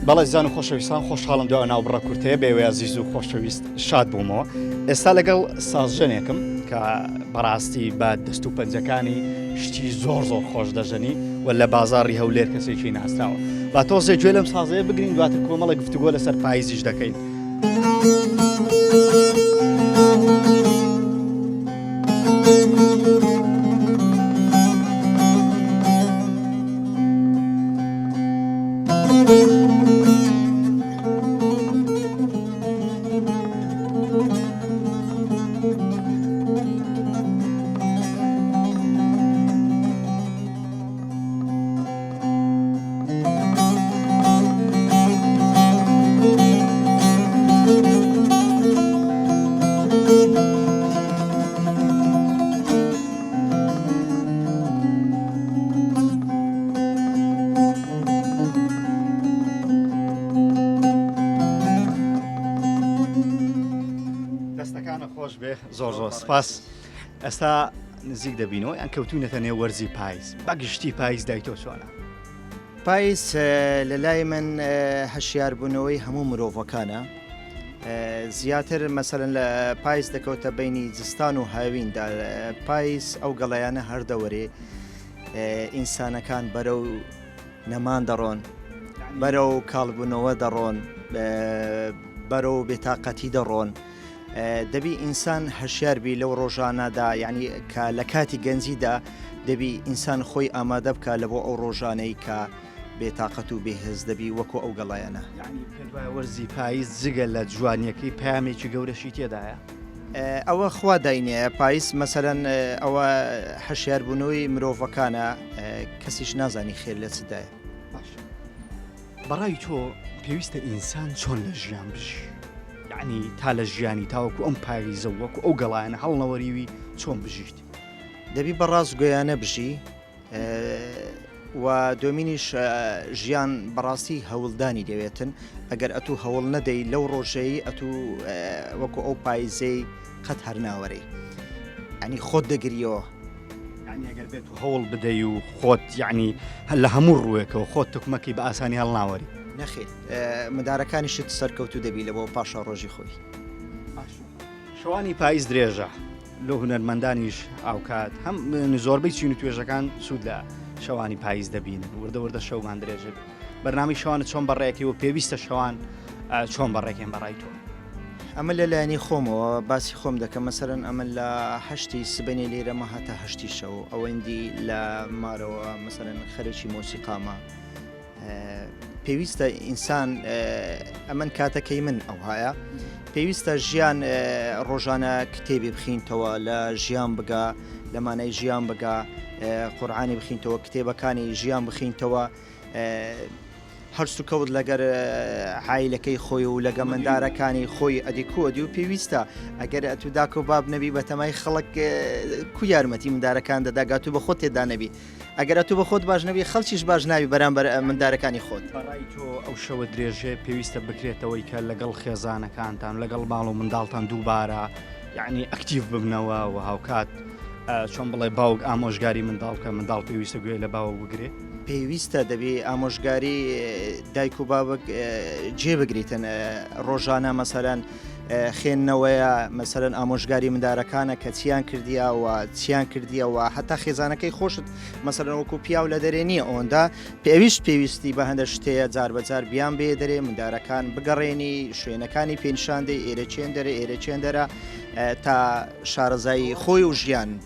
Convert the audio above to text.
بەڵێ زیان و خۆشەویستان خۆشحاڵم دوای ناوبڕە کورتەیە بێوەیە عزیز و خۆشەویست شاد بوومەوە. ئێستا لەگەڵ سازژەنێکم کە بەڕاستی بە دەست و پەنجەکانی شتی زۆر خۆش دەژەنی و لە بازاڕی هەولێر کەسێکی ناسراوە. با تۆزێ گوێ لەم سازەیە بگرین دواتر کۆمەڵە گفتوگۆ لەسەر پاییزیش دەکەین. زۆر سپاس. ئێستا نزیک دەبینەوە یان کەوتونەتە نێو وەرزی پاییز. بەگشتی پاییز دایتۆ چۆنە؟ پاییز لە لای من هەشیاربوونەوەی هەموو مرۆڤەکانە. زیاتر مەسەلەن لە پاییز دەکەوتە بینی جستان و هاویندا. پاییز ئەو گەڵایانە هەردەوەرێ ئینسانەکان بەرەو نەمان دەڕۆن، بەرەو کاڵبوونەوە دەڕۆن، بەرەو بێتاقەتی دەڕۆن. دەبی ئینسان هەشیاربی لەو ڕۆژانەدا، یعنی کە لە کاتی گەنجیدا دەبی ئینسان خۆی ئامادە بکە لە بۆ ئەو ڕۆژانەی کە بێتاقەت و بێهێز دەبی وەکو ئەو گەڵایەنە. یعنی پێوایە وەرزی پاییز جگە لە جوانیەکەی پامێکی گەورەشی تێدایە؟ ئەوە خوا داینەیە. پاییز مەسەرەن ئەوە هەشیاربوونەوەی مرۆڤەکانە، کەسیش نازانی خێر لە چدایە. بەڕای تۆ پێویستە ئینسان چۆن لە ژیان بژی؟ یعنی تا لە ژیانی تاوەکو ئەم پاییزە وەکو ئەو گەڵایەنە هەڵنەوەریوی چۆن بژیت؟ دەبی بەڕاست گوێیانە بژی و دومینیش ژیان بەڕاستی هەوڵدانی دەوێتن. ئەگەر ئەتوو هەوڵ نەدەی لەو ڕۆژەی ئەتوو وەکو ئەو پاییزەی قەت هەر ناوەڕێ، ئەنی خۆت دەگریەوە. یعنی ئەگەر بێت و هەوڵ بدەی و خۆت یعنی لە هەموو ڕوویەکەوە خۆت تکمەکی بە ئاسانی هەڵ ناوەری. نەخێت مدارەکانیشت سەرکەوتو دەبی لە بۆ پاشا ڕۆژی خۆی. شەوانی پاییز درێژە لە هونەرمەندانیش ئاوکات هەم زۆربەی چین و توێژەکان سوود لە شەوانی پاییز دەبین وردە شەومان درێژە. بەرنامی شەوانە چۆن بەڕێکی و پێویستە شەوان چۆن بەڕێکێن بەڕای تۆ؟ ئەمە لە لایەنی خۆمەوە باسی خۆم دەکەم. مەسەرەن ئەمە لە 8 سبەینی لێرەمە هەتا 8 شەو ئەوەندی لە مارەوە مەسەرەن خەرێکی مۆسیقامە. پێویستە ئینسان ئەمن کاتەکەی من ئەو هەیە پێویستە ژیان ڕۆژانە کتێبی بخینتەوە، لە ژیان بگا، لەمانەی ژیان بگا، قورعانی بخینتەوە، کتێبەکانی ژیان بخینتەوە، هەرست و کەوت لەگەر عایلەکەی خۆی و لەگە مندارەکانی خۆی ئەدیکۆدی و پێویستە ئەگەر ئەتو داک و باب نەبی بە تەمای خەڵک کو یارمەتی مندارەکان دەداگات و بە خۆت تێدا نەبی. ئەگەر ئەتو بە خۆت باش نەبی خەڵکیش باش ناوی بەرامبەر مندارەکانی خۆت. بەڕای تۆ ئەو شەوە درێژێ پێویستە بکرێتەوەی کە لەگەڵ خێزانەکانتان لەگەڵ ماڵ و منداڵتان دووبارە یعنی ئەکتیڤ ببنەوە و هاوکات چۆن بڵێ باوک ئامۆژگاری منداڵکە منداڵ پێویستە گوێ لە باوە بگرێت. پێویستە دەبێ ئامۆژگاری دایک و بابک جێبگریتن ڕۆژانە مەسەرەن خوێندنەوەیە، مەسەرەن ئامۆژگاری مندارەکانە کە چیان کردیە و چیان کردیەوە هەتا خێزانەکەی خۆشت مەسەرەن وەکو پیا و لە دەرێ نییە ئەوەندا پێویستی بە هەندە شتەیە جار بەجار بیان بێ دەرێ مندارەکان بگەڕێنی شوێنەکانی پێنیشاندەی ئێرە چێن دەرە ئێرە چێن دەرە تا شارەزایی خۆی و ژیان